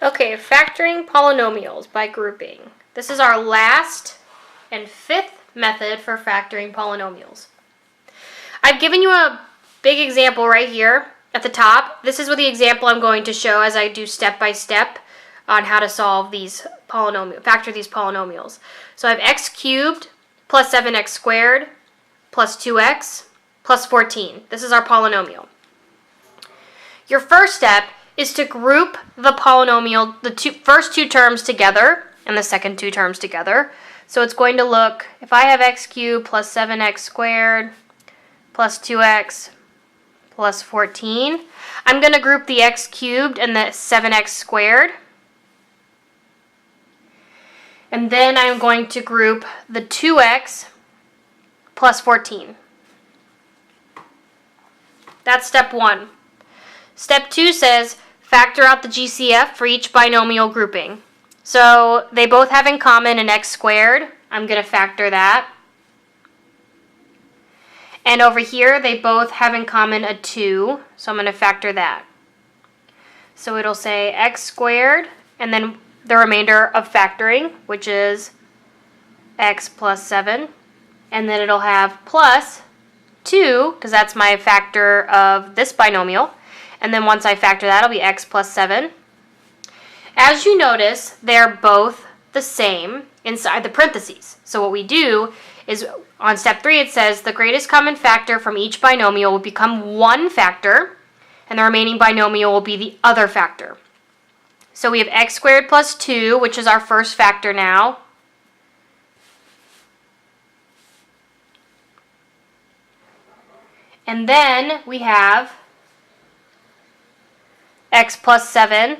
Okay, factoring polynomials by grouping. This is our last and fifth method for factoring polynomials. I've given you a big example right here at the top. This is what the example I'm going to show as I do step by step on how to solve these factor these polynomials. So I have x cubed plus 7x squared plus 2x plus 14. This is our polynomial. Your first step is to group the polynomial, the first two terms together and the second two terms together. So it's going to look, if I have x cubed plus 7x squared plus 2x plus 14, I'm going to group the x cubed and the 7x squared. And then I'm going to group the 2x plus 14. That's step one. Step two says factor out the GCF for each binomial grouping. So they both have in common an x squared. I'm going to factor that. And over here, they both have in common a 2, so I'm going to factor that. So it'll say x squared, and then the remainder of factoring, which is x plus 7. And then it'll have plus 2, because that's my factor of this binomial. And then once I factor that, it'll be x plus 7. As you notice, they're both the same inside the parentheses. So what we do is on step 3, it says the greatest common factor from each binomial will become one factor, and the remaining binomial will be the other factor. So we have x squared plus 2, which is our first factor now. And then we have x plus 7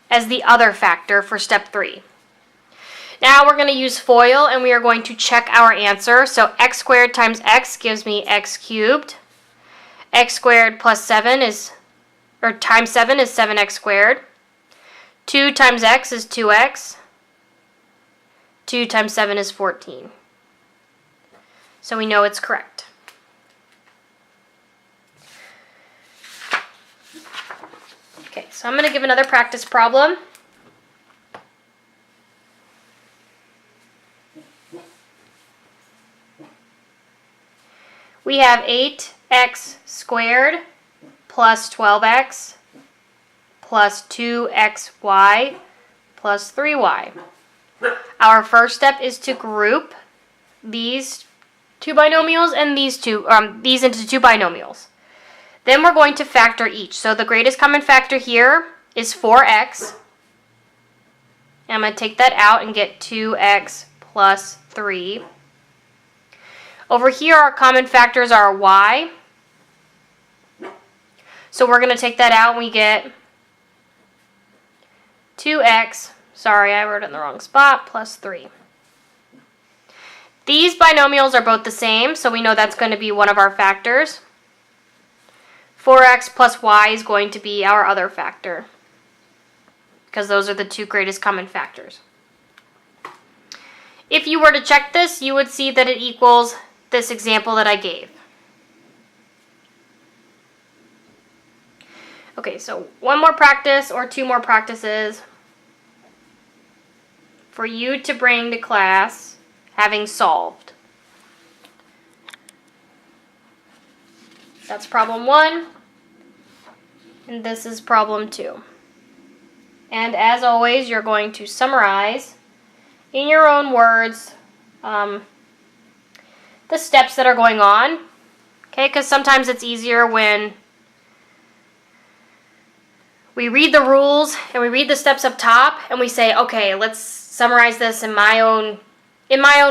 as the other factor for step 3. Now we're going to use FOIL and we are going to check our answer. So x squared times x gives me x cubed. X squared plus 7 is, or times 7 is 7x squared. 2 times x is 2x. 2 times 7 is 14. So we know it's correct. Okay, so I'm going to give another practice problem. We have 8x squared plus 12x plus 2xy plus 3y. Our first step is to group these two binomials and these into two binomials. Then we're going to factor each. So the greatest common factor here is 4x. And I'm going to take that out and get 2x plus 3. Over here, our common factors are y. So we're going to take that out and we get 2x, sorry, I wrote it in the wrong spot, plus 3. These binomials are both the same, so we know that's going to be one of our factors. 4x plus y is going to be our other factor, because those are the two greatest common factors. If you were to check this, you would see that it equals this example that I gave. Okay, so one more practice or two more practices for you to bring to class having solved. That's problem 1, and this is problem 2. And as always, you're going to summarize in your own words the steps that are going on, okay? Because sometimes it's easier when we read the rules and we read the steps up top and we say, okay, let's summarize this in my own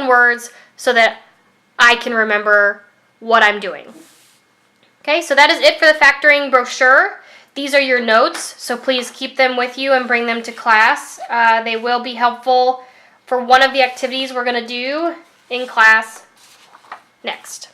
words so that I can remember what I'm doing. Okay, so that is it for the factoring brochure. These are your notes, so please keep them with you and bring them to class. They will be helpful for one of the activities we're going to do in class next.